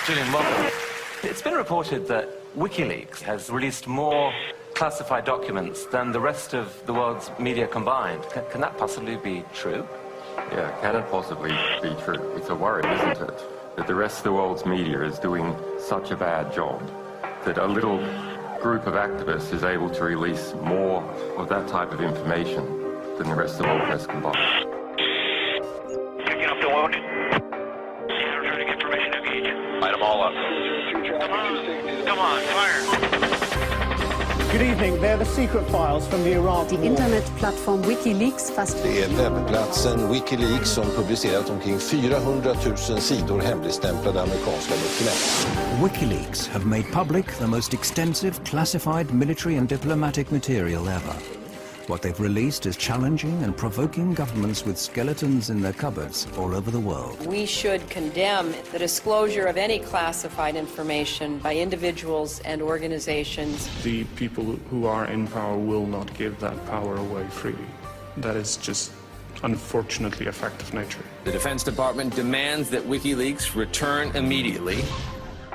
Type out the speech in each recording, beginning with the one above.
Julian, welcome. It's been reported that Wikileaks has released more classified documents than the rest of the world's media combined. Can that possibly be true? Yeah, can it possibly be true? It's a worry, isn't it? That the rest of the world's media is doing such a bad job that a little group of activists is able to release more of that type of information than the rest of the world press combined. Picking up the wound. Energetic information engage. Light them all up. Come on, fire. Good evening. They're the secret files from the Iraq Die internetplattform Wikileaks fast. Det är webbplatsen Wikileaks som publicerat omkring 400 000 sidor hemligstämplade amerikanska dokument. WikiLeaks have made public the most extensive classified military and diplomatic material ever. What they've released is challenging and provoking governments with skeletons in their cupboards all over the world. We should condemn the disclosure of any classified information by individuals and organizations. The people who are in power will not give that power away freely. That is just unfortunately a fact of nature. The Defense Department demands that WikiLeaks return immediately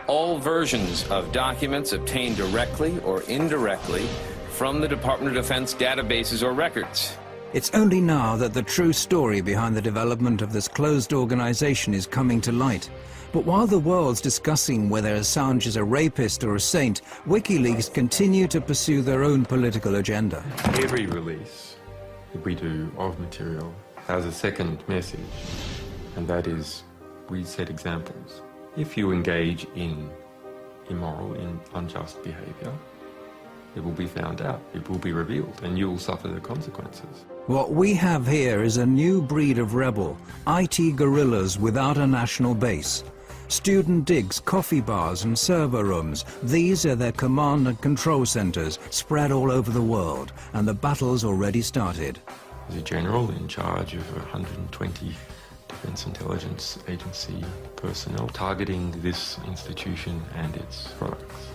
all versions of documents obtained directly or indirectly from the Department of Defense databases or records. It's only now that the true story behind the development of this closed organization is coming to light. But while the world's discussing whether Assange is a rapist or a saint, WikiLeaks continue to pursue their own political agenda. Every release that we do of material has a second message, and that is we set examples. If you engage in immoral, in unjust behavior, it will be found out, it will be revealed, and you will suffer the consequences. What we have here is a new breed of rebel, IT guerrillas without a national base. Student digs, coffee bars and server rooms, these are their command and control centers spread all over the world, and the battle's already started. There's a general in charge of 120 Defense Intelligence Agency personnel targeting this institution and its products.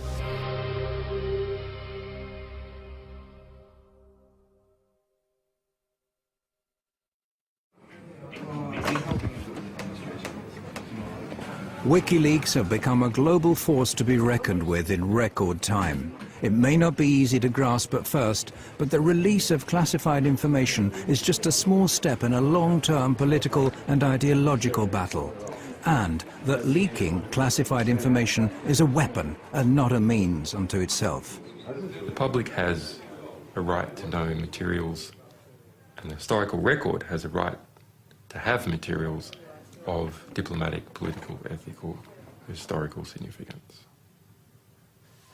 WikiLeaks have become a global force to be reckoned with in record time. It may not be easy to grasp at first, but the release of classified information is just a small step in a long-term political and ideological battle. And that leaking classified information is a weapon and not a means unto itself. The public has a right to know materials, and the historical record has a right to have materials of diplomatic, political, ethical, historical significance.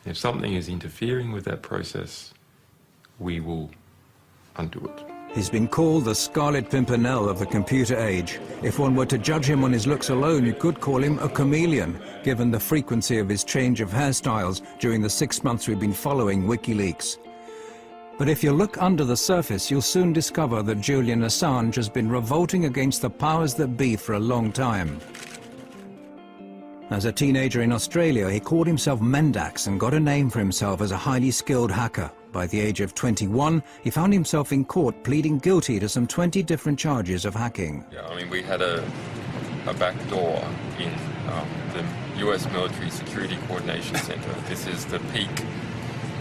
If something is interfering with that process, we will undo it. He's been called the Scarlet Pimpernel of the computer age. If one were to judge him on his looks alone, you could call him a chameleon, given the frequency of his change of hairstyles during the 6 months we've been following WikiLeaks. But if you look under the surface, you'll soon discover that Julian Assange has been revolting against the powers that be for a long time. As a teenager in Australia, he called himself Mendax and got a name for himself as a highly skilled hacker. By the age of 21, he found himself in court pleading guilty to some 20 different charges of hacking. Yeah, I mean, we had a back door in the US Military Security Coordination Center. This is the peak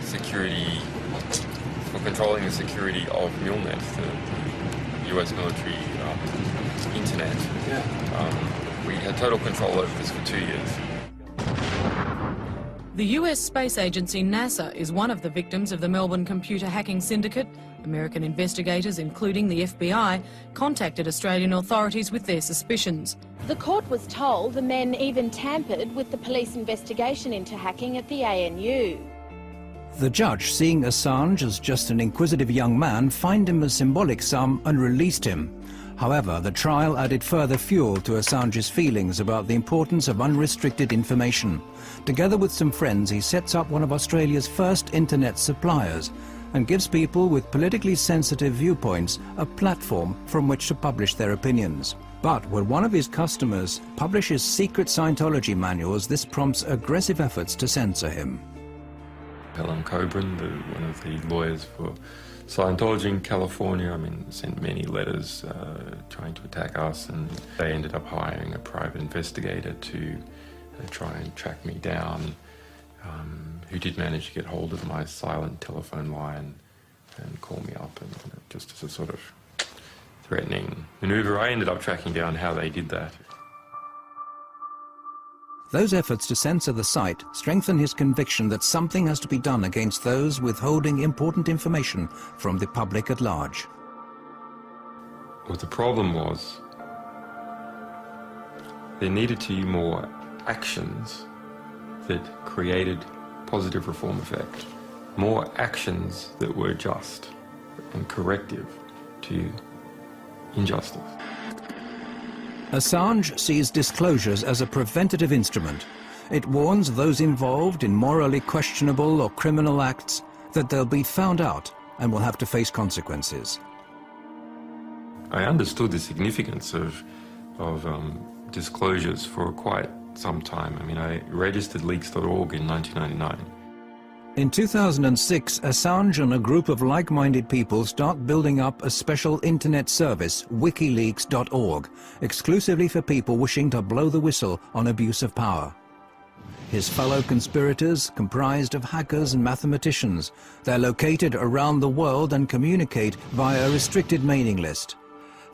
security for controlling the security of MILNET, the US military internet. We had total control over this for 2 years. The US space agency NASA is one of the victims of the Melbourne computer hacking syndicate. American investigators, including the FBI, contacted Australian authorities with their suspicions. The court was told the men even tampered with the police investigation into hacking at the ANU. The judge, seeing Assange as just an inquisitive young man, fined him a symbolic sum and released him. However, the trial added further fuel to Assange's feelings about the importance of unrestricted information. Together with some friends, he sets up one of Australia's first internet suppliers and gives people with politically sensitive viewpoints a platform from which to publish their opinions. But when one of his customers publishes secret Scientology manuals, this prompts aggressive efforts to censor him. Helen Coburn, one of the lawyers for Scientology in California, I mean, sent many letters trying to attack us, and they ended up hiring a private investigator to try and track me down, who did manage to get hold of my silent telephone line and call me up, and just as a sort of threatening maneuver. I ended up tracking down how they did that. Those efforts to censor the site strengthen his conviction that something has to be done against those withholding important information from the public at large. What the problem was, there needed to be more actions that created positive reform effect. More actions that were just and corrective to injustice. Assange sees disclosures as a preventative instrument. It warns those involved in morally questionable or criminal acts that they'll be found out and will have to face consequences. I understood the significance of disclosures for quite some time. I mean, I registered leaks.org in 1999. In 2006, Assange and a group of like-minded people start building up a special internet service, Wikileaks.org, exclusively for people wishing to blow the whistle on abuse of power. His fellow conspirators comprised of hackers and mathematicians. They're located around the world and communicate via a restricted mailing list.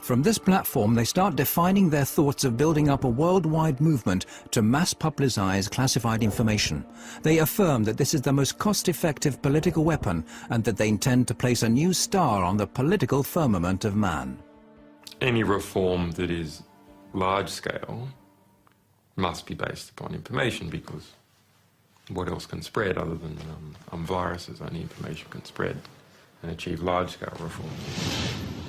From this platform, they start defining their thoughts of building up a worldwide movement to mass publicize classified information. They affirm that this is the most cost-effective political weapon and that they intend to place a new star on the political firmament of man. Any reform that is large-scale must be based upon information, because what else can spread other than viruses? Only information can spread and achieve large-scale reform.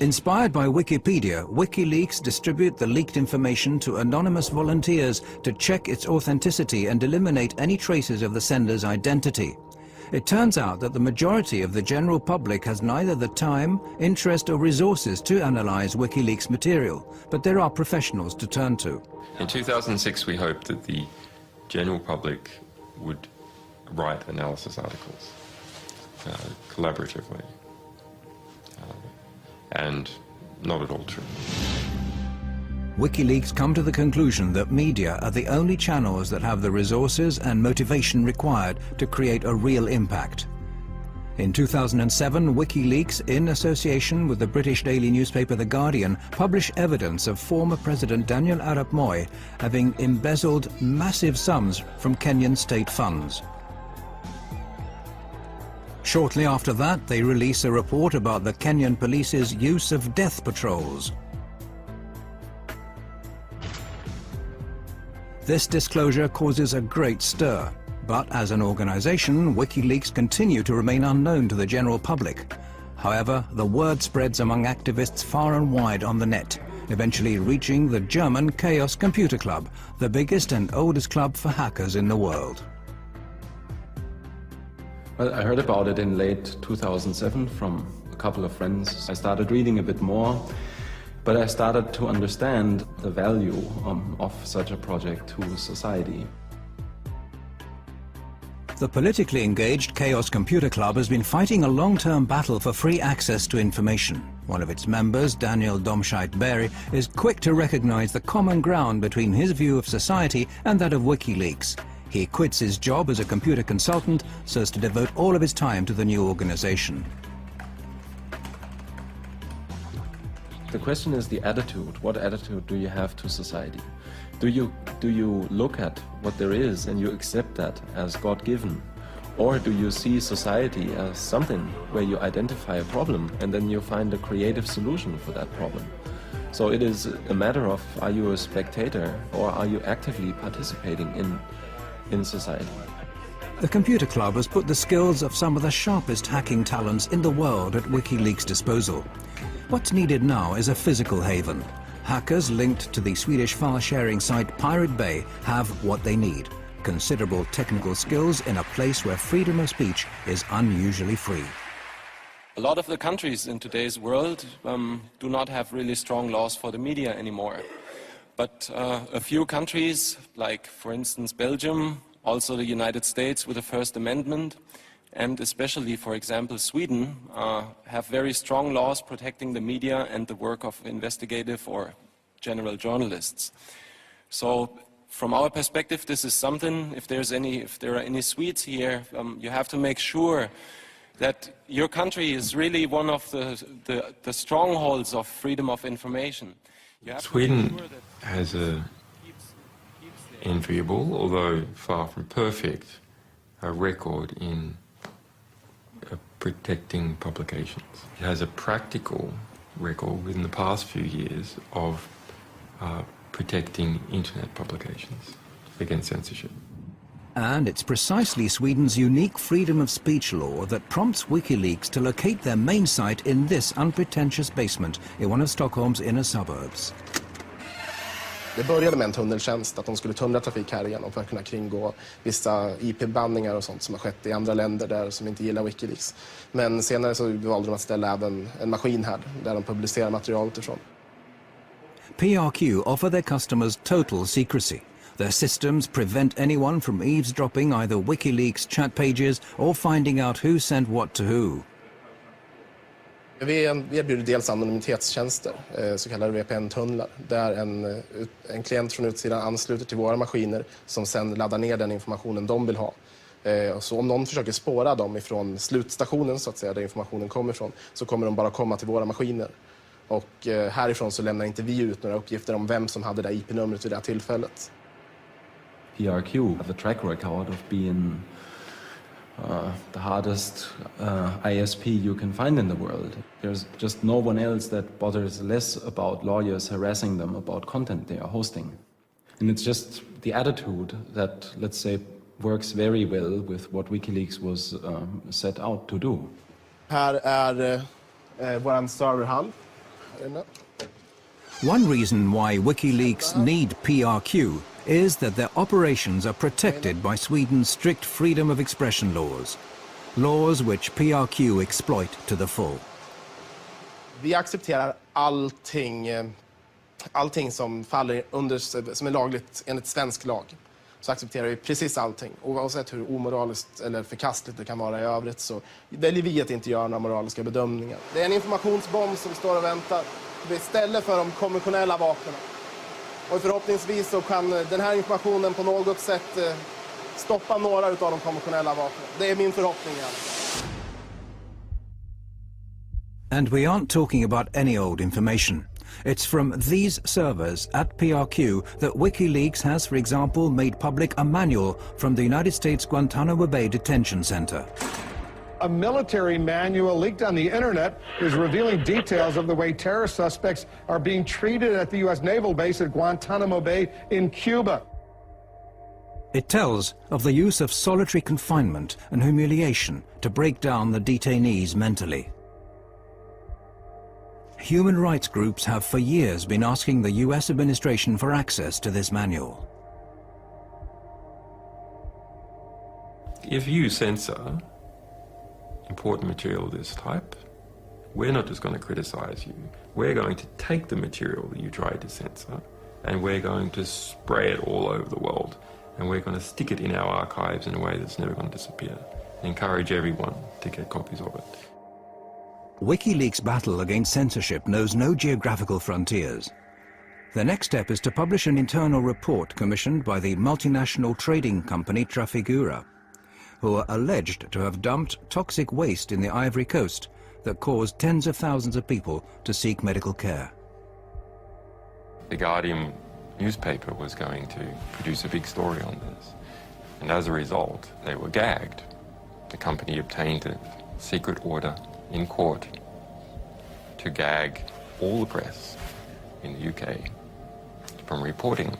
Inspired by Wikipedia, WikiLeaks distribute the leaked information to anonymous volunteers to check its authenticity and eliminate any traces of the sender's identity. It turns out that the majority of the general public has neither the time, interest or resources to analyze WikiLeaks material, but there are professionals to turn to. In 2006, we hoped that the general public would write analysis articles collaboratively. And not at all true. WikiLeaks come to the conclusion that media are the only channels that have the resources and motivation required to create a real impact. In 2007, WikiLeaks, in association with the British daily newspaper The Guardian, published evidence of former President Daniel Arap Moi having embezzled massive sums from Kenyan state funds. Shortly after that, they release a report about the Kenyan police's use of death patrols. This disclosure causes a great stir, but as an organization, WikiLeaks continue to remain unknown to the general public. However, the word spreads among activists far and wide on the net, eventually reaching the German Chaos Computer Club, the biggest and oldest club for hackers in the world. Well, I heard about it in late 2007 from a couple of friends. I started reading a bit more, but I started to understand the value of such a project to society. The politically engaged Chaos Computer Club has been fighting a long-term battle for free access to information. One of its members, Daniel Domscheit-Berry, is quick to recognize the common ground between his view of society and that of WikiLeaks. He quits his job as a computer consultant so as to devote all of his time to the new organization. The question is the attitude. What attitude do you have to society? Do you look at what there is and you accept that as God-given? Or do you see society as something where you identify a problem and then you find a creative solution for that problem? So it is a matter of, are you a spectator or are you actively participating in society? The Computer Club has put the skills of some of the sharpest hacking talents in the world at WikiLeaks' disposal. What's needed now is a physical haven. Hackers linked to the Swedish file-sharing site Pirate Bay have what they need: considerable technical skills in a place where freedom of speech is unusually free. A lot of the countries in today's world do not have really strong laws for the media anymore. But a few countries, like for instance Belgium, also the United States with the First Amendment, and especially, for example, Sweden, have very strong laws protecting the media and the work of investigative or general journalists. So From our perspective, this is something, if there are any Swedes here, you have to make sure that your country is really one of the strongholds of freedom of information. Sweden has an enviable, although far from perfect, record in protecting publications. It has a practical record within the past few years of protecting internet publications against censorship. And it's precisely Sweden's unique freedom of speech law that prompts Wikileaks to locate their main site in this unpretentious basement in one of Stockholm's inner suburbs. Det började med en tunneltjänst, att de skulle tunnla trafik här igenom för att kunna kringgå vissa IP-bandningar och sånt som har skett i andra länder där som inte gillar Wikileaks. Men senare så valde de att ställa även en maskin här där de publicerar materialet ifrån. PRQ offer their customers total secrecy. Their systems prevent anyone from eavesdropping either Wikileaks chat pages or finding out who sent what to who. Vi erbjuder dels anonymitetstjänster, så kallade VPN-tunnlar, där en klient från utsidan ansluter till våra maskiner som sen laddar ner den informationen de vill ha. Så om någon försöker spåra dem ifrån slutstationen, så att säga, där informationen kommer ifrån, så kommer de bara komma till våra maskiner. Och härifrån så lämnar inte vi ut några uppgifter om vem som hade det IP-numret vid det här tillfället. PRQ have a track record of being the hardest ISP you can find in the world. There's just no one else that bothers less about lawyers harassing them about content they are hosting. And it's just the attitude that, let's say, works very well with what Wikileaks was set out to do. Här är vår serverhall. One reason why Wikileaks need PRQ is that their operations are protected by Sweden's strict freedom of expression laws. Laws which PRQ exploit to the full. Vi accepterar allting som faller under, som är lagligt enligt svensk lag. Så accepterar vi precis allting. Oavsett hur omoraliskt eller förkastligt det kan vara i övrigt så väljer vi att inte göra några moraliska bedömningar. Det är en informationsbomb som står och väntar istället för de konventionella vapnen. Och förhoppningsvis så kan den här informationen på något sätt stoppa några av de konventionella vapnen. Det är min förhoppning. And we aren't talking about any old information. It's from these servers at PRQ that Wikileaks has, for example, made public a manual from the United States Guantanamo Bay Detention Center. A military manual leaked on the internet is revealing details of the way terrorist suspects are being treated at the U.S. naval base at Guantanamo Bay in Cuba. It tells of the use of solitary confinement and humiliation to break down the detainees mentally. Human rights groups have for years been asking the US administration for access to this manual. If you censor important material of this type, we're not just going to criticize you. We're going to take the material that you tried to censor and we're going to spray it all over the world. And we're going to stick it in our archives in a way that's never going to disappear. Encourage everyone to get copies of it. WikiLeaks' battle against censorship knows no geographical frontiers. The next step is to publish an internal report commissioned by the multinational trading company Trafigura, who are alleged to have dumped toxic waste in the Ivory Coast that caused tens of thousands of people to seek medical care. The Guardian newspaper was going to produce a big story on this, and as a result, they were gagged. The company obtained a secret order in court to gag all the press in the UK from reporting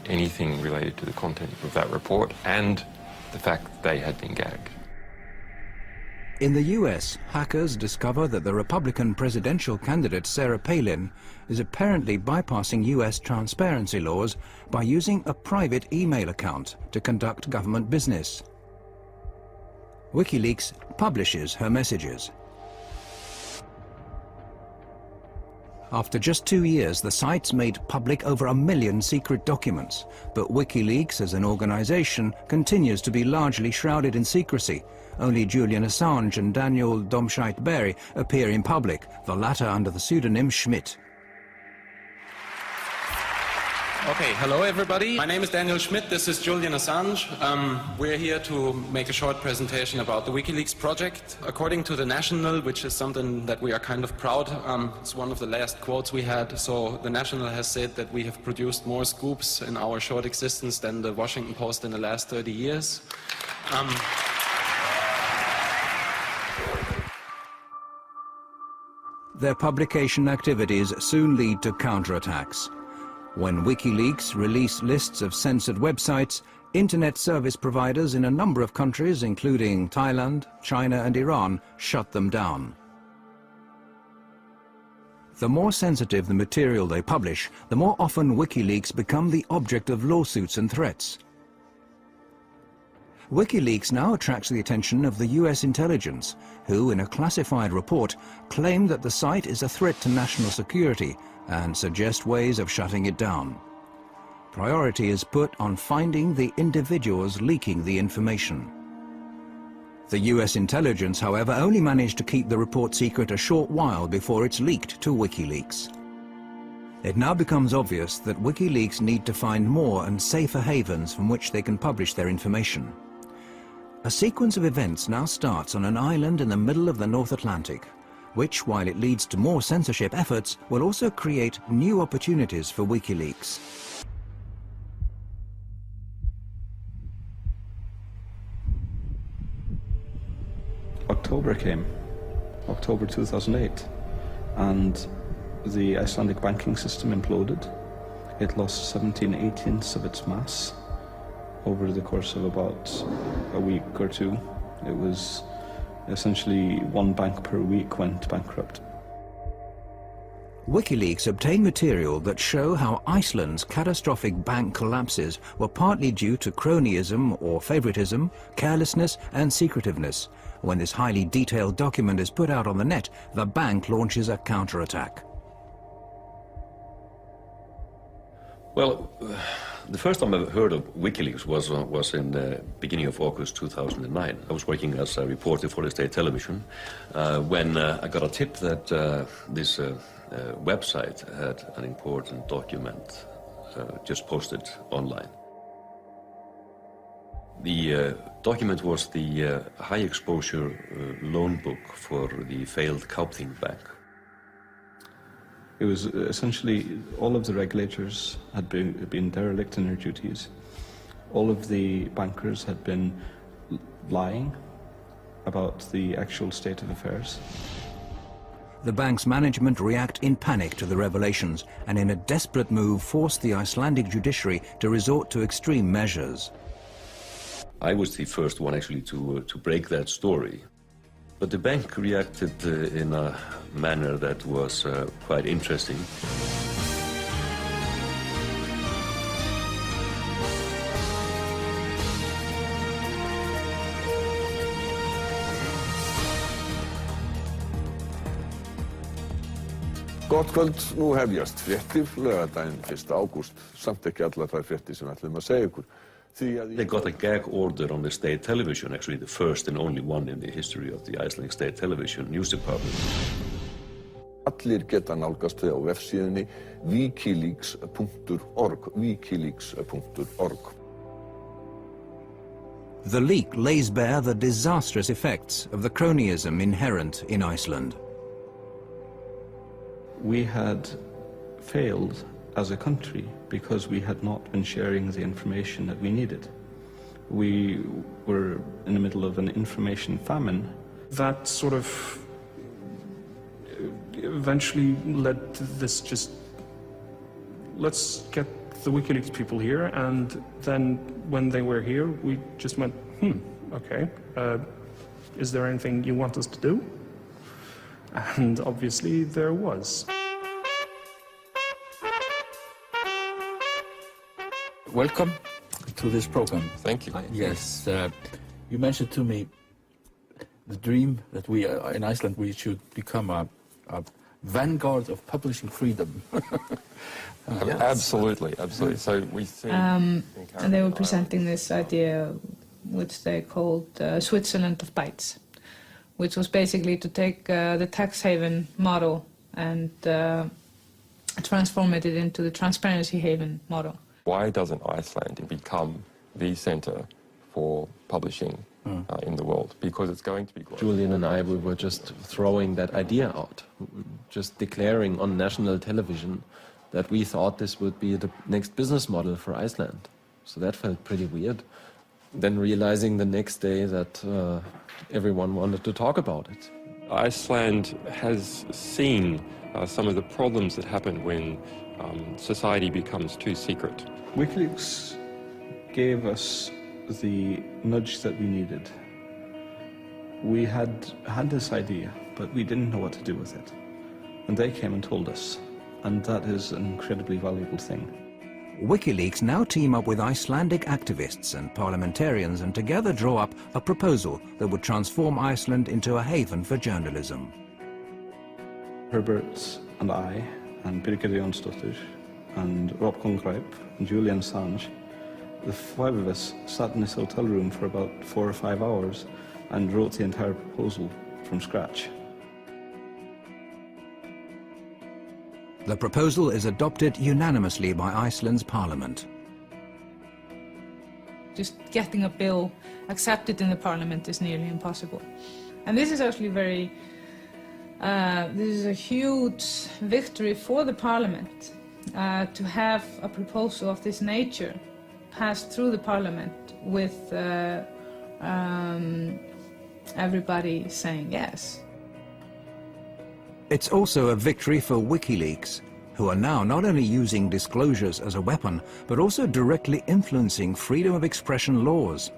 anything related to the content of that report and the fact that they had been gagged. In the US, hackers discover that the Republican presidential candidate Sarah Palin is apparently bypassing US transparency laws by using a private email account to conduct government business. WikiLeaks publishes her messages. After just 2 years, the site's made public over 1 million secret documents, but WikiLeaks as an organization continues to be largely shrouded in secrecy. Only Julian Assange and Daniel Domscheit-Berry appear in public, the latter under the pseudonym Schmidt. Okay, hello everybody. My name is Daniel Schmidt, this is Julian Assange. We're here to make a short presentation about the Wikileaks project. According to the National, which is something that we are kind of proud, it's one of the last quotes we had, so the National has said that we have produced more scoops in our short existence than the Washington Post in the last 30 years. Their publication activities soon lead to counterattacks. When Wikileaks release lists of censored websites, internet service providers in a number of countries, including Thailand, China and Iran, shut them down. The more sensitive the material they publish, the more often Wikileaks become the object of lawsuits and threats. Wikileaks now attracts the attention of the US intelligence, who, in a classified report, claim that the site is a threat to national security and suggest ways of shutting it down. Priority is put on finding the individuals leaking the information. The US intelligence, however, only managed to keep the report secret a short while before it's leaked to Wikileaks. It now becomes obvious that Wikileaks need to find more and safer havens from which they can publish their information. A sequence of events now starts on an island in the middle of the North Atlantic, which, while it leads to more censorship efforts, will also create new opportunities for Wikileaks. October came, October 2008, and the Icelandic banking system imploded. It lost 17/18 of its mass over the course of about a week or two. It was essentially one bank per week went bankrupt. Wikileaks obtained material that show how Iceland's catastrophic bank collapses were partly due to cronyism or favoritism, carelessness and secretiveness. When this highly detailed document is put out on the net, the bank launches a counterattack. Well, the first time I heard of Wikileaks was in the beginning of August 2009. I was working as a reporter for the state television when I got a tip that this website had an important document just posted online. The document was the high-exposure loan book for the failed Kaupthing Bank. It was essentially all of the regulators had been derelict in their duties. All of the bankers had been lying about the actual state of affairs. The bank's management react in panic to the revelations and in a desperate move forced the Icelandic judiciary to resort to extreme measures. I was the first one actually to break that story. But the bank reacted in a manner that was quite interesting. Gott kvöld, nú hefjast fréttir, laugardaginn 1. ágúst, samt ekki allar þær fréttir sem ætlum að segja ykkur. They got a gag order on the state television, actually the first and only one in the history of the Icelandic state television news department. Allir geta nálgast þau á vefsíðunni wikileaks.org, wikileaks.org. The leak lays bare the disastrous effects of the cronyism inherent in Iceland. We had failed as a country because we had not been sharing the information that we needed. We were in the middle of an information famine. That sort of eventually led to this just, let's get the WikiLeaks people here, and then when they were here, we just went, okay, is there anything you want us to do? And obviously there was. Welcome to this program. Thank you. Yes, you mentioned to me the dream that we in Iceland we should become a vanguard of publishing freedom. Yes. Absolutely. So we think. And they were presenting this idea, which they called Switzerland of Bytes, which was basically to take the tax haven model and transformed it into the transparency haven model. Why doesn't Iceland become the center for publishing in the world? Because it's going to be global. Julian and I, we were just throwing that idea out, just declaring on national television that we thought this would be the next business model for Iceland. So that felt pretty weird. Then realizing the next day that everyone wanted to talk about it. Iceland has seen some of the problems that happen when society becomes too secret. WikiLeaks gave us the nudge that we needed. We had this idea, but we didn't know what to do with it. And they came and told us, and that is an incredibly valuable thing. WikiLeaks now team up with Icelandic activists and parliamentarians and together draw up a proposal that would transform Iceland into a haven for journalism. Herbert and I, and Birgir Jónsdóttir, and Rob Concripe, and Julian Assange, the five of us sat in this hotel room for about 4 or 5 hours and wrote the entire proposal from scratch. The proposal is adopted unanimously by Iceland's parliament. Just getting a bill accepted in the parliament is nearly impossible. And this is actually this is a huge victory for the parliament to have a proposal of this nature passed through the parliament with everybody saying yes. It's also a victory for WikiLeaks, who are now not only using disclosures as a weapon, but also directly influencing freedom of expression laws.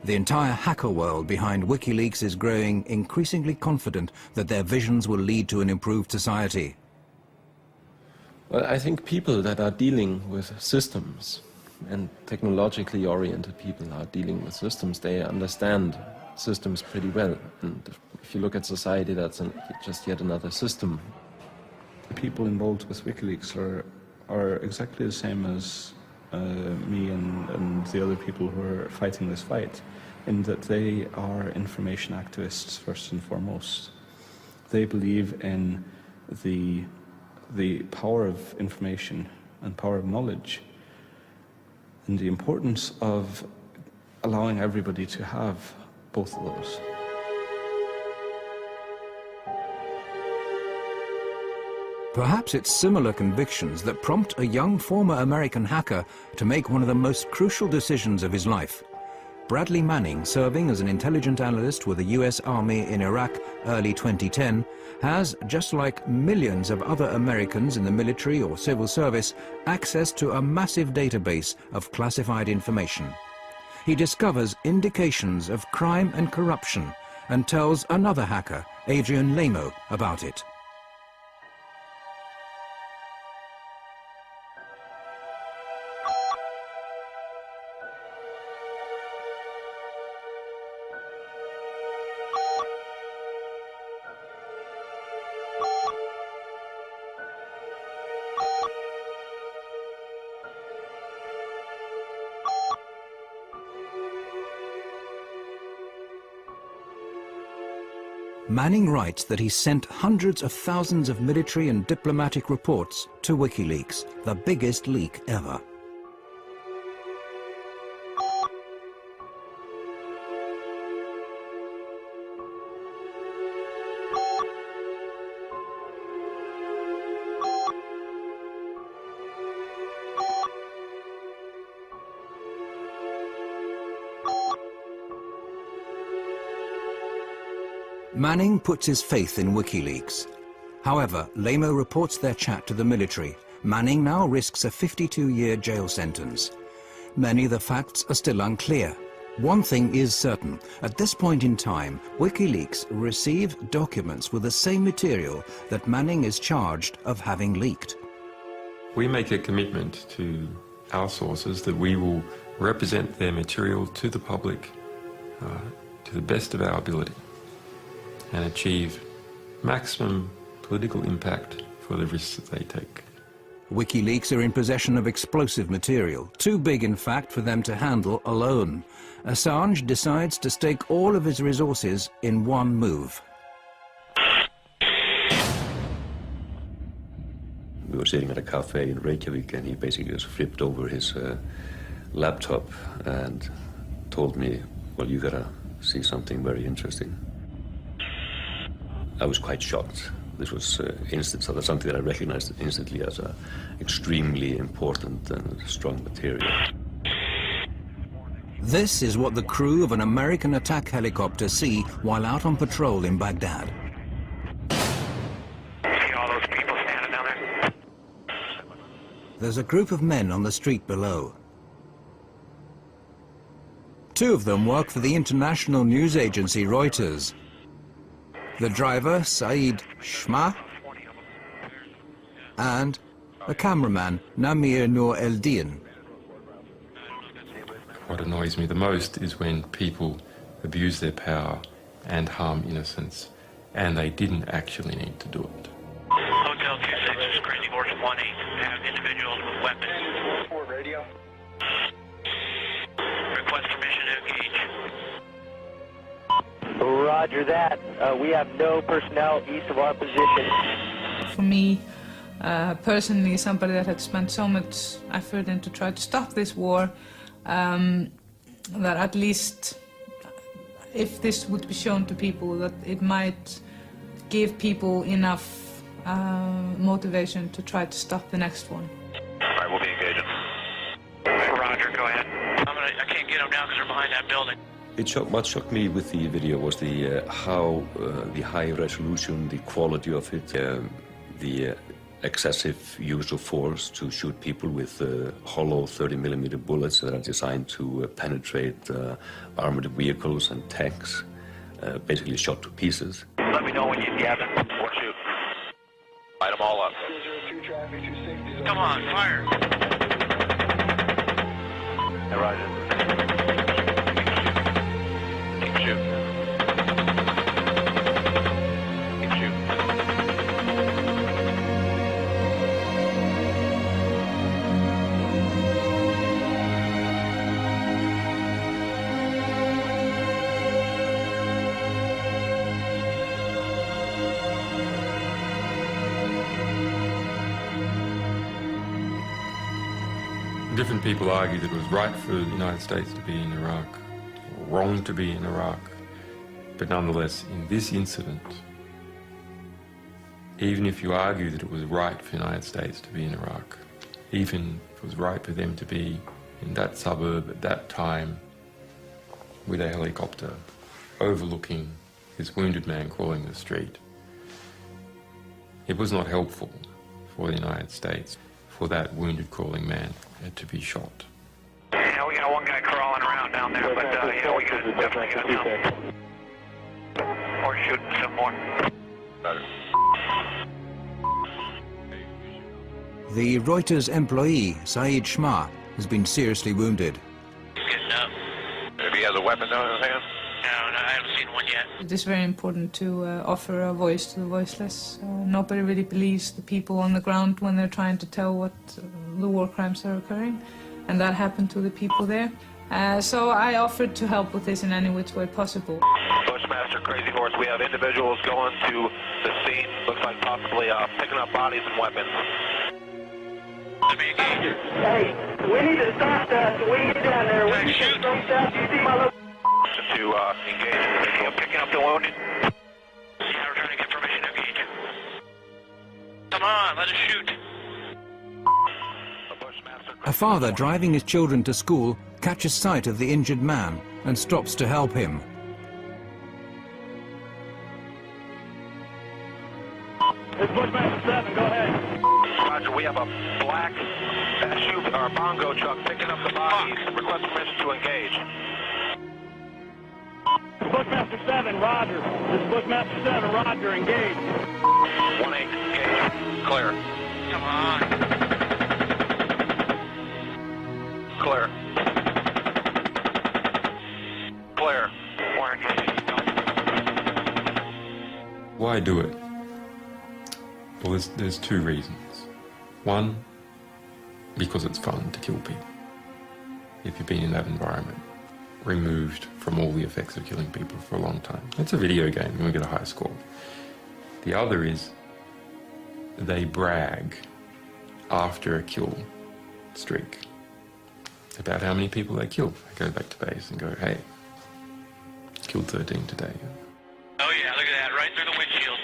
The entire hacker world behind WikiLeaks is growing increasingly confident that their visions will lead to an improved society. Well, I think people that are dealing with systems, and technologically oriented people are dealing with systems, they understand systems pretty well. And if you look at society, that's just yet another system. The people involved with WikiLeaks are exactly the same as me and the other people who are fighting this fight, in that they are information activists first and foremost. They believe in the power of information and power of knowledge, and the importance of allowing everybody to have both of those. Perhaps it's similar convictions that prompt a young former American hacker to make one of the most crucial decisions of his life. Bradley Manning, serving as an intelligence analyst with the US Army in Iraq early 2010, has, just like millions of other Americans in the military or civil service, access to a massive database of classified information. He discovers indications of crime and corruption and tells another hacker, Adrian Lemo, about it. Manning writes that he sent hundreds of thousands of military and diplomatic reports to WikiLeaks, the biggest leak ever. Manning puts his faith in WikiLeaks. However, Lemo reports their chat to the military. Manning now risks a 52-year jail sentence. Many of the facts are still unclear. One thing is certain. At this point in time, WikiLeaks received documents with the same material that Manning is charged of having leaked. We make a commitment to our sources that we will represent their material to the public to the best of our ability and achieve maximum political impact for the risks that they take. WikiLeaks are in possession of explosive material, too big in fact for them to handle alone. Assange decides to stake all of his resources in one move. were sitting at a cafe in Reykjavik, and he basically just flipped over his laptop and told me, well, you gotta see something very interesting. I was quite shocked. This was something that I recognized instantly as extremely important and strong material. This is what the crew of an American attack helicopter see while out on patrol in Baghdad. See all those people standing down there? There's a group of men on the street below. Two of them work for the international news agency Reuters. The driver, Said Shma, and the cameraman, Namir Noor Eldin. What annoys me the most is when people abuse their power and harm innocents, and they didn't actually need to do it. Hotel 26 is Crazy Horse 18. Have individuals with weapons. Radio. Request permission to engage. Roger that. We have no personnel east of our position. For me, personally, somebody that had spent so much effort into try to stop this war, that at least if this would be shown to people, that it might give people enough motivation to try to stop the next one. All right, we'll be engaging. Roger, go ahead. I can't get them now because they're behind that building. What shocked me with the video was the how the high resolution, the quality of it, the excessive use of force to shoot people with hollow 30mm bullets that are designed to penetrate armored vehicles and tanks, basically shot to pieces. Let me know when you have it. Or shoot. Light them all up. Come on, fire. Hey, Roger. Keep shooting. Keep shooting. Different people argue that it was right for the United States to be in Iraq, or wrong to be in Iraq, but nonetheless, in this incident, even if you argue that it was right for the United States to be in Iraq, even if it was right for them to be in that suburb at that time with a helicopter overlooking this wounded man crawling the street, it was not helpful for the United States for that wounded crawling man to be shot. Yeah, we got one guy crawling around down there, but yeah, we got definitely got some. Or shooting some more. Better. The Reuters employee, Said Shma, has been seriously wounded. He's getting up. If he has a weapon though in his hand? No, I haven't seen one yet. It is very important to offer a voice to the voiceless. Nobody really believes the people on the ground when they're trying to tell what the war crimes are occurring, and that happened to the people there. So I offered to help with this in any which way possible. Bushmaster Crazy Horse, we have individuals going to the scene. Looks like possibly picking up bodies and weapons. Let me engage. Hey, we need to stop that. We need down there. We need to stop that. You see my little... To engage. Picking up the wounded. Yeah, we're trying to get permission to engage. Come on, let us shoot. A father driving his children to school catches sight of the injured man and stops to help him. It's Bushmaster 7, go ahead. Roger, we have a black SUV or bongo truck picking up the bodies. Request permission to engage. Bushmaster 7, Roger. This is Bushmaster 7, Roger, engage. 1-8, engage. Clear. Come on. Clear. Clear. We're engaged. Why do it? Well, there's two reasons. One, because it's fun to kill people. If you've been in that environment, removed from all the effects of killing people for a long time. It's a video game, and we get a high score. The other is they brag after a kill streak about how many people they killed. They go back to base and go, hey, killed 13 today. Oh yeah, look at that, right through the windshield.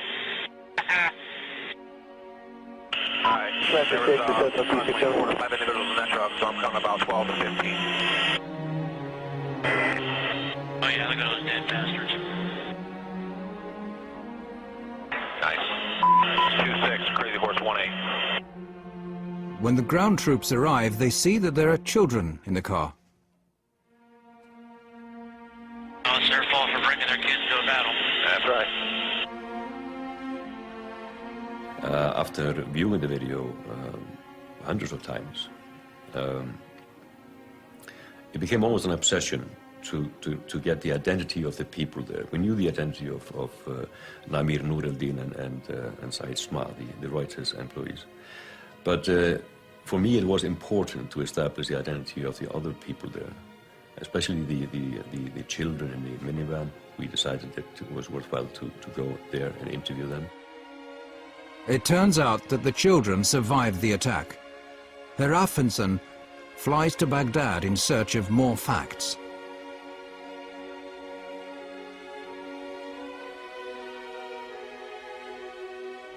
Alright, there was 5 individuals in that truck, so I'm counting about 12 to 15. Oh yeah, look at those dead bastards. Nice. 2-6, Crazy Horse 1-8. When the ground troops arrive, they see that there are children in the car. Oh, it's their fault for bringing their kids to a battle. That's right. After viewing the video hundreds of times, it became almost an obsession to get the identity of the people there. We knew the identity of Namir Nureddin and Said Sma, the Reuters employees. But for me, it was important to establish the identity of the other people there, especially the children in the minivan. We decided that it was worthwhile to go there and interview them. It turns out that the children survived the attack. Herr Affenson flies to Baghdad in search of more facts.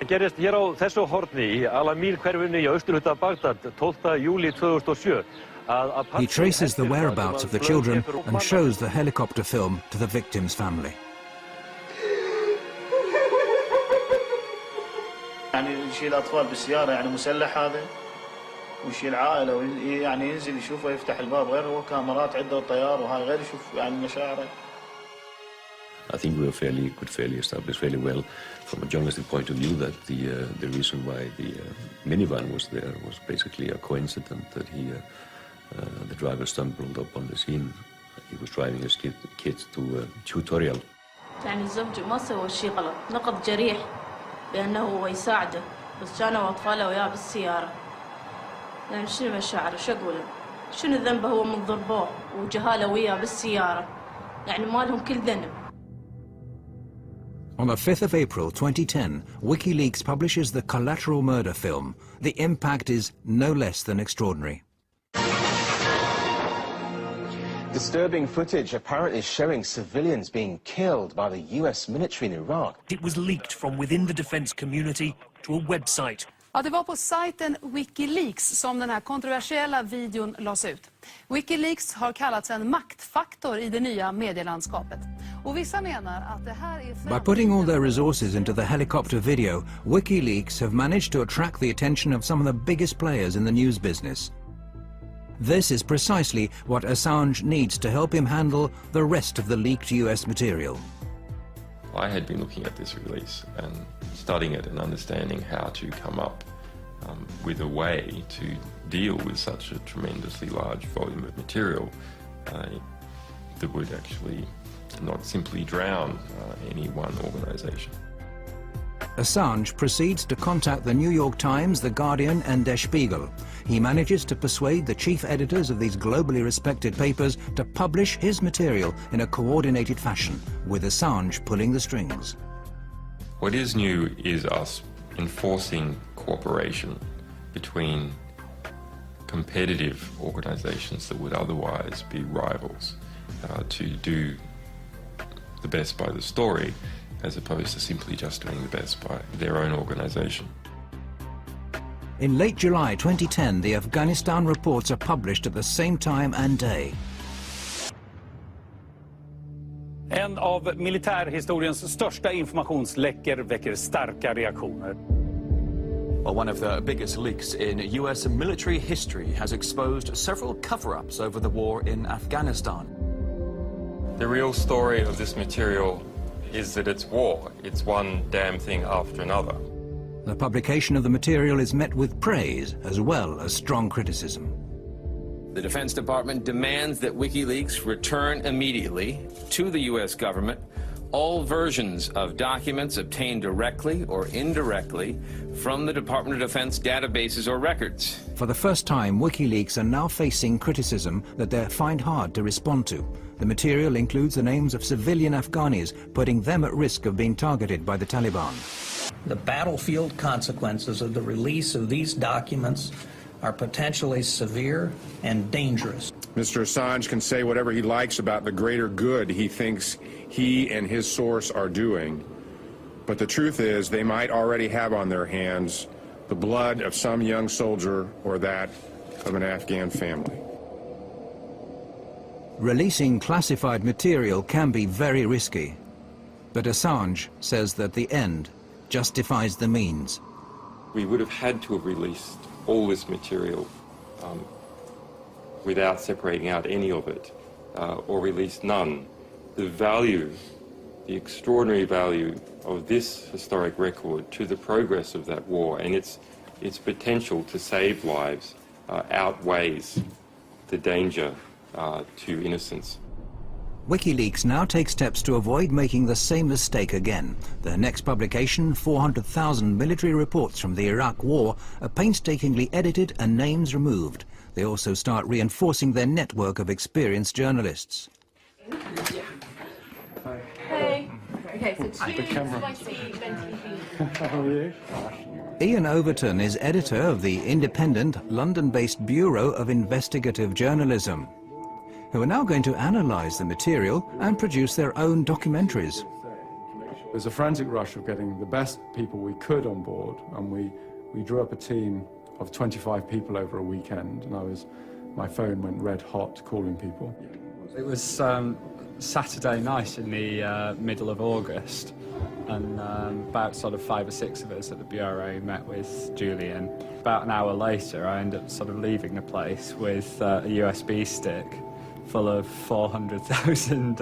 Gerist hér á þessu horni í Al-Amil-hverfinu í austurhluta Bagdad 12. júlí 2007. He traces the whereabouts of the children and shows the helicopter film to the victim's family. يعني يشيل أطفال بالسيارة يعني مسلح هذا ويشيل عائلة يعني ينزل يشوفه يفتح الباب غير هو كاميرات عنده طيار وهاي غير يشوف يعني مشاعره. I think we could fairly establish fairly well from a journalistic point of view that the reason why the minivan was there was basically a coincidence that the driver stumbled upon the scene. He was driving his kids to a tutorial. يعني الزوج ما سوى شيء غلط، نقض جريح بأنه هو يساعده، بس كانوا أطفاله وياه بالسيارة. يعني شنو مشاعره؟ شو أقول؟ شنو ذنبه هو من ضربوه وجهاله وياه بالسيارة؟ يعني ما لهم كل ذنب. On the 5th of April 2010, Wikileaks publishes the collateral murder film. The impact is no less than extraordinary. Disturbing footage apparently showing civilians being killed by the US military in Iraq. It was leaked from within the defense community to a website. Ja, det var på sajten Wikileaks som den här kontroversiella videon lades ut. Wikileaks har kallats en maktfaktor i det nya medielandskapet. Och vissa menar att det här är... By putting all their resources into the helicopter video, Wikileaks have managed to attract the attention of some of the biggest players in the news business. This is precisely what Assange needs to help him handle the rest of the leaked US material. I had been looking at this release and studying it and understanding how to come up with a way to deal with such a tremendously large volume of material that would actually not simply drown any one organization. Assange proceeds to contact the New York Times, The Guardian and Der Spiegel. He manages to persuade the chief editors of these globally respected papers to publish his material in a coordinated fashion, with Assange pulling the strings. What is new is us enforcing cooperation between competitive organizations that would otherwise be rivals to do the best by the story, as opposed to simply just doing the best by their own organization. In late July 2010, the Afghanistan reports are published at the same time and day. En av militärhistoriens största informationsläckor väcker starka reaktioner. Well, one of the biggest leaks in US military history has exposed several cover-ups over the war in Afghanistan. The real story of this material is that it's war. It's one damn thing after another. The publication of the material is met with praise as well as strong criticism. The Defense Department demands that WikiLeaks return immediately to the U.S. government all versions of documents obtained directly or indirectly from the Department of Defense databases or records. For the first time, WikiLeaks are now facing criticism that they find hard to respond to. The material includes the names of civilian Afghanis, putting them at risk of being targeted by the Taliban. The battlefield consequences of the release of these documents are potentially severe and dangerous. Mr. Assange can say whatever he likes about the greater good he thinks he and his source are doing, but the truth is they might already have on their hands the blood of some young soldier or that of an Afghan family. Releasing classified material can be very risky, but Assange says that the end justifies the means. We would have had to have released all this material without separating out any of it, or released none. The value, the extraordinary value of this historic record to the progress of that war and its potential to save lives outweighs the danger to innocence. Wikileaks now takes steps to avoid making the same mistake again. Their next publication, 400,000 military reports from the Iraq War, are painstakingly edited and names removed. They also start reinforcing their network of experienced journalists. Hey. Okay, so How are you? Ian Overton is editor of the independent London-based Bureau of Investigative Journalism, who are now going to analyse the material and produce their own documentaries. There's a frantic rush of getting the best people we could on board, and we drew up a team of 25 people over a weekend, and my phone went red hot calling people. It was Saturday night in the middle of August, and about sort of 5 or 6 of us at the Bureau met with Julian. About an hour later, I ended up sort of leaving the place with a USB stick full of 400,000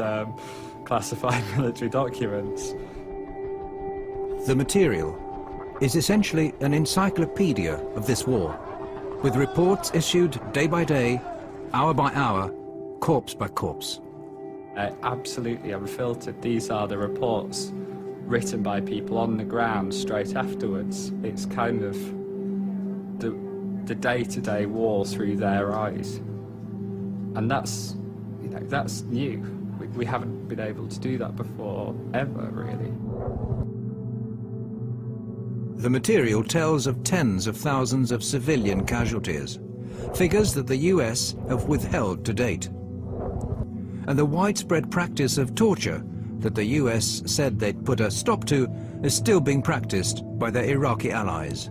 classified military documents. The material is essentially an encyclopedia of this war, with reports issued day by day, hour by hour, corpse by corpse. Absolutely unfiltered. These are the reports written by people on the ground straight afterwards. It's kind of the day-to-day war through their eyes. And that's new. We haven't been able to do that before, ever, really. The material tells of tens of thousands of civilian casualties, figures that the US have withheld to date. And the widespread practice of torture that the US said they'd put a stop to is still being practiced by their Iraqi allies.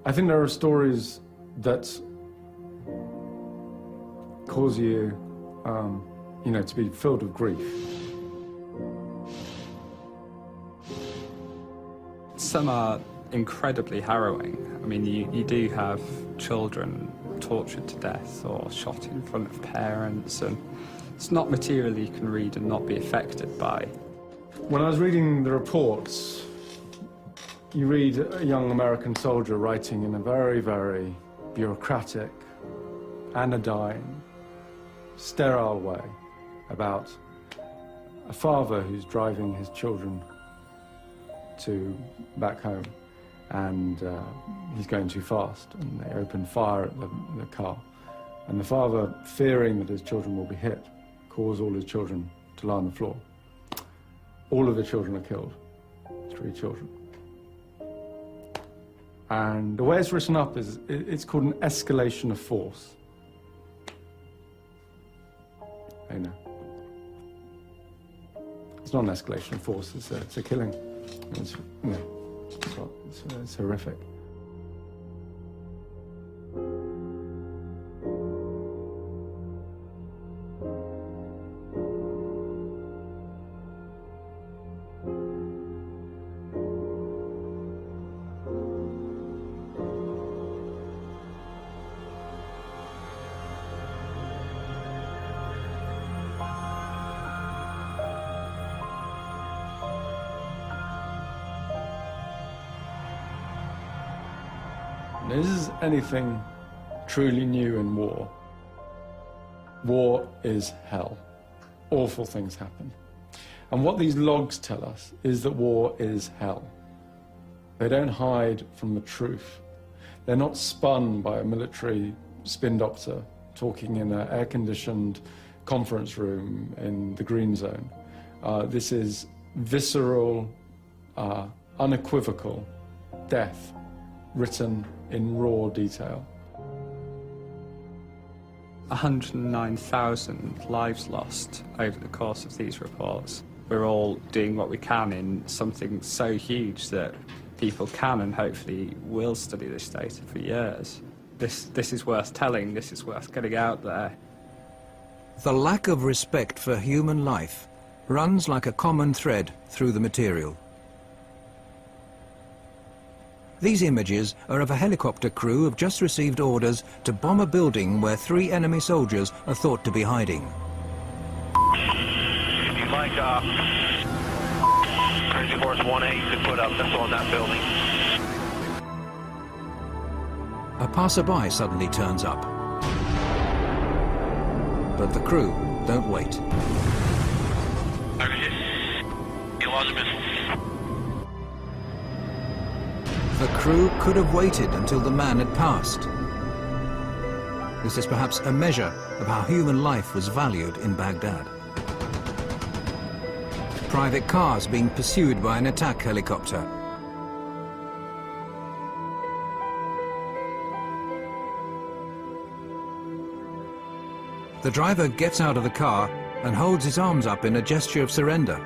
I think there are stories that cause you, to be filled with grief. Some are incredibly harrowing. I mean, you do have children tortured to death or shot in front of parents, and it's not material you can read and not be affected by. When I was reading the reports, you read a young American soldier writing in a very, very bureaucratic, anodyne, sterile way about a father who's driving his children back home, and he's going too fast, and they open fire at the car. And the father, fearing that his children will be hit, calls all his children to lie on the floor. All of the children are killed, 3 children. And the way it's written up is, it's called an escalation of force. I know. It's not an escalation of force, it's a killing. It's horrific. Is anything truly new in war? War is hell. Awful things happen. And what these logs tell us is that war is hell. They don't hide from the truth. They're not spun by a military spin doctor talking in an air-conditioned conference room in the Green Zone. This is visceral, unequivocal death written in raw detail. 109,000 lives lost over the course of these reports. We're all doing what we can in something so huge that people can and hopefully will study this data for years. This is worth telling, this is worth getting out there. The lack of respect for human life runs like a common thread through the material. These images are of a helicopter crew who have just received orders to bomb a building where 3 enemy soldiers are thought to be hiding. If you'd like, Crazy Horse 1A, you could put a missile on that building. A passerby suddenly turns up. But the crew don't wait. You lost a missile. The crew could have waited until the man had passed. This is perhaps a measure of how human life was valued in Baghdad. Private cars being pursued by an attack helicopter. The driver gets out of the car and holds his arms up in a gesture of surrender.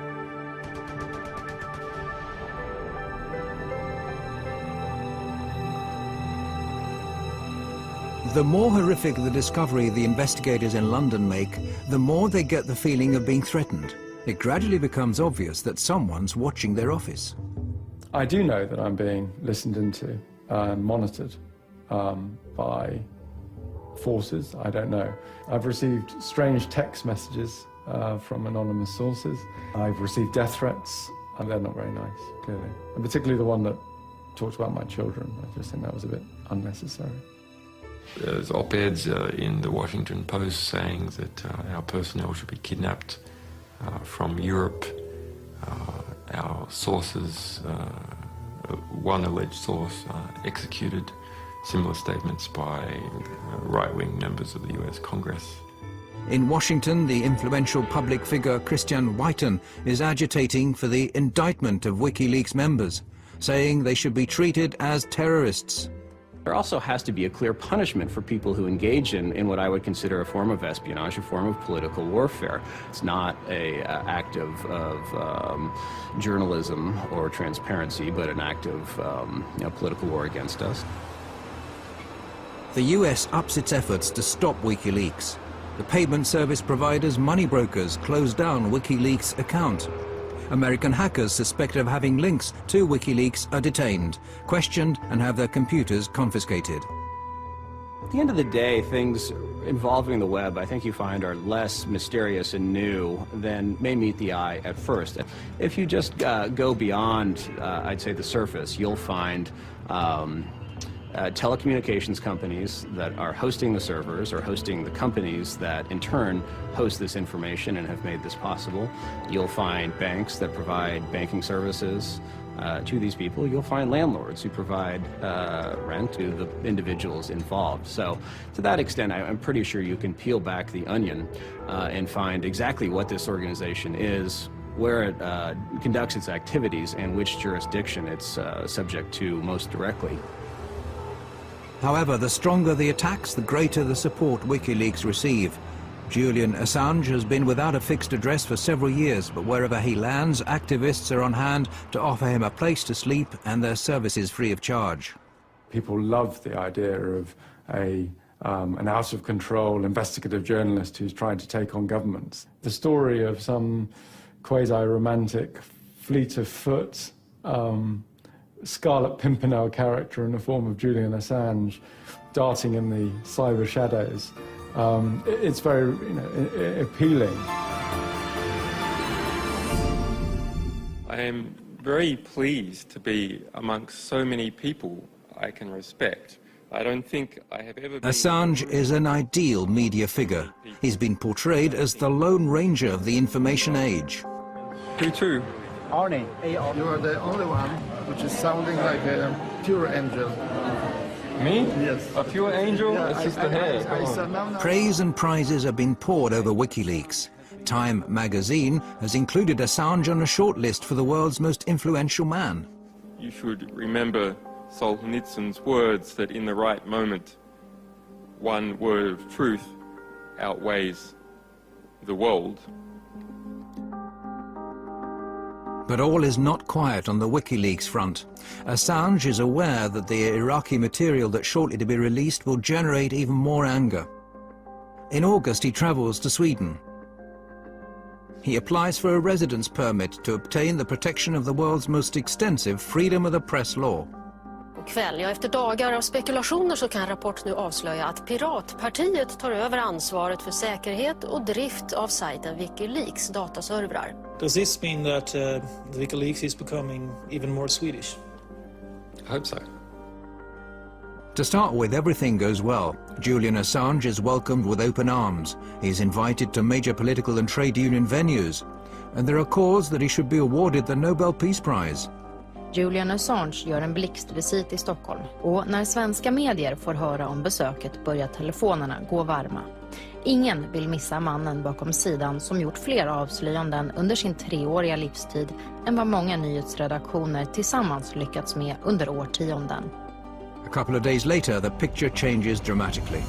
The more horrific the discovery the investigators in London make, the more they get the feeling of being threatened. It gradually becomes obvious that someone's watching their office. I do know that I'm being listened into and monitored by forces, I don't know. I've received strange text messages from anonymous sources. I've received death threats, and they're not very nice, clearly. And particularly the one that talked about my children. I just think that was a bit unnecessary. There's op-eds in the Washington Post saying that our personnel should be kidnapped from Europe. Our sources, one alleged source, executed. Similar statements by right-wing members of the US Congress. In Washington, the influential public figure Christian Whiten is agitating for the indictment of WikiLeaks members, saying they should be treated as terrorists. There also has to be a clear punishment for people who engage in what I would consider a form of espionage, a form of political warfare. It's not an act of journalism or transparency, but an act of political war against us. The US ups its efforts to stop WikiLeaks. The payment service providers, money brokers, closed down WikiLeaks' account. American hackers suspected of having links to WikiLeaks are detained, questioned, and have their computers confiscated. At the end of the day, things involving the web, I think you find, are less mysterious and new than may meet the eye at first. If you just go beyond, I'd say, the surface, you'll find telecommunications companies that are hosting the servers or hosting the companies that in turn host this information and have made this possible. You'll find banks that provide banking services to these people. You'll find landlords who provide rent to the individuals involved. So to that extent, I'm pretty sure you can peel back the onion and find exactly what this organization is, where it conducts its activities, and which jurisdiction it's subject to most directly. However, the stronger the attacks, the greater the support WikiLeaks receive. Julian Assange has been without a fixed address for several years, but wherever he lands, activists are on hand to offer him a place to sleep and their services free of charge. People love the idea of an out-of-control investigative journalist who's trying to take on governments. The story of some quasi-romantic fleet of foot Scarlet Pimpernel character in the form of Julian Assange darting in the cyber shadows. It's very appealing. I am very pleased to be amongst so many people I can respect. I don't think I have ever been... Assange is an ideal media figure. He's been portrayed as the Lone Ranger of the information age. Who to? Arnie. You are the only one which is sounding like a pure angel. Me? Yes. A pure angel? It's just the hair. Praise and prizes have been poured over WikiLeaks. Time magazine has included Assange on a shortlist for the world's most influential man. You should remember Solzhenitsyn's words that in the right moment, one word of truth outweighs the world. But all is not quiet on the WikiLeaks front. Assange is aware that the Iraqi material that's shortly to be released will generate even more anger. In August, he travels to Sweden. He applies for a residence permit to obtain the protection of the world's most extensive freedom of the press law. Kväll, ja, efter dagar av spekulationer så kan Rapport nu avslöja att Piratpartiet tar över ansvaret för säkerhet och drift av sajten Wikileaks dataservrar. Does this mean that Wikileaks is becoming even more Swedish? I hope so. To start with, everything goes well. Julian Assange is welcomed with open arms. He's invited to major political and trade union venues. And there are calls that he should be awarded the Nobel Peace Prize. Julian Assange gör en blixtvisit i Stockholm och när svenska medier får höra om besöket börjar telefonerna gå varma. Ingen vill missa mannen bakom sidan som gjort fler avslöjanden under sin 3-åriga livstid än vad många nyhetsredaktioner tillsammans lyckats med under årtionden. A couple of days later, the picture changes dramatically.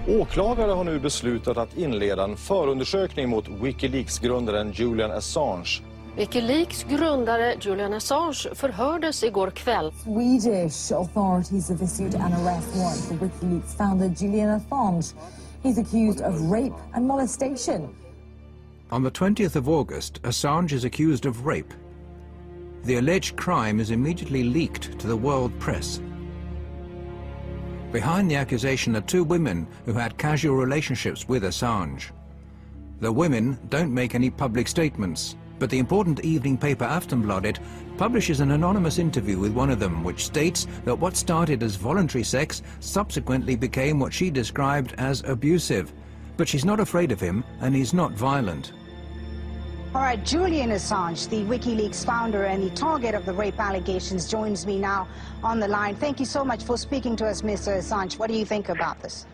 Åklagare har nu beslutat att inleda en förundersökning mot Wikileaks-grundaren Julian Assange. Wikileaks grundare Julian Assange förhördes igår kväll. Swedish authorities have issued an arrest warrant for Wikileaks founder Julian Assange. He's accused of rape and molestation. On the 20th of August, Assange is accused of rape. The alleged crime is immediately leaked to the world press. Behind the accusation are 2 women who had casual relationships with Assange. The women don't make any public statements, but the important evening paper Aftonbladet publishes an anonymous interview with one of them, which states that what started as voluntary sex subsequently became what she described as abusive. But she's not afraid of him, and he's not violent. All right, Julian Assange, the WikiLeaks founder and the target of the rape allegations, joins me now on the line. Thank you so much for speaking to us, Mr. Assange. What do you think about this?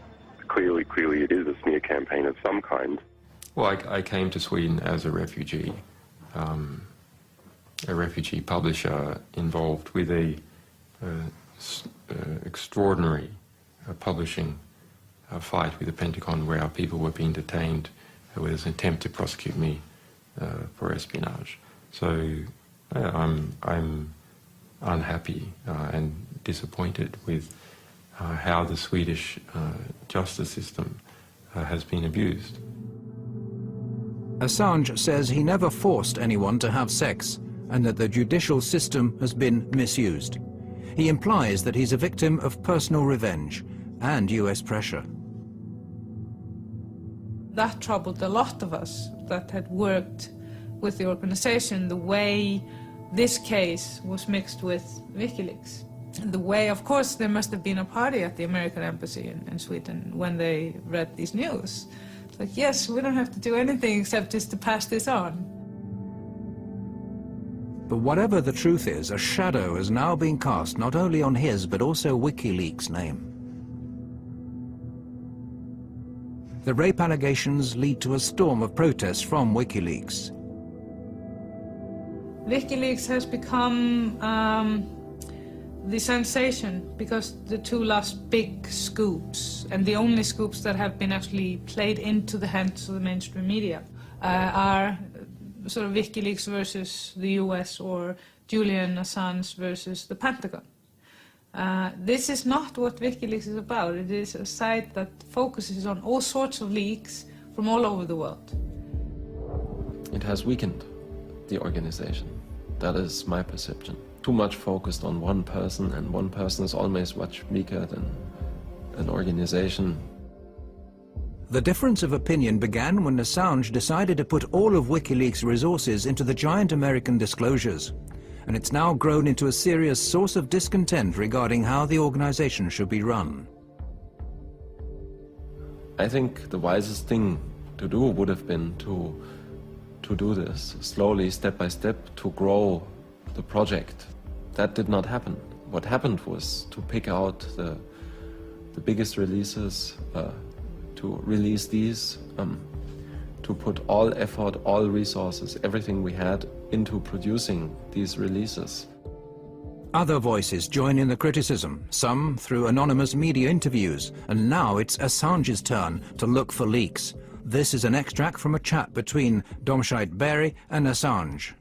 Clearly it is a smear campaign of some kind. Well, I came to Sweden as a refugee publisher involved with a extraordinary publishing fight with the Pentagon where our people were being detained with an attempt to prosecute me for espionage. So I'm unhappy and disappointed with how the Swedish justice system has been abused. Assange says he never forced anyone to have sex and that the judicial system has been misused. He implies that he's a victim of personal revenge and US pressure. That troubled a lot of us that had worked with the organization, the way this case was mixed with WikiLeaks. And the way, of course, there must have been a party at the American embassy in Sweden when they read these news. It's like, yes, we don't have to do anything except just to pass this on. But whatever the truth is, a shadow has now been cast not only on his but also WikiLeaks' name. The rape allegations lead to a storm of protests from WikiLeaks. WikiLeaks has become the sensation because the 2 last big scoops, and the only scoops that have been actually played into the hands of the mainstream media, are sort of WikiLeaks versus the US or Julian Assange versus the Pentagon. This is not what WikiLeaks is about. It is a site that focuses on all sorts of leaks from all over the world. It has weakened the organization. That is my perception. Too much focused on one person, and one person is always much weaker than an organization. The difference of opinion began when Assange decided to put all of WikiLeaks' resources into the giant American disclosures. And it's now grown into a serious source of discontent regarding how the organization should be run. I think the wisest thing to do would have been to to do this, slowly, step by step, to grow the project. That did not happen. What happened was to pick out the biggest releases, to release these, to put all effort, all resources, everything we had into producing these releases. Other voices join in the criticism, some through anonymous media interviews, and now it's Assange's turn to look for leaks. This is an extract from a chat between Domscheit-Berry and Assange.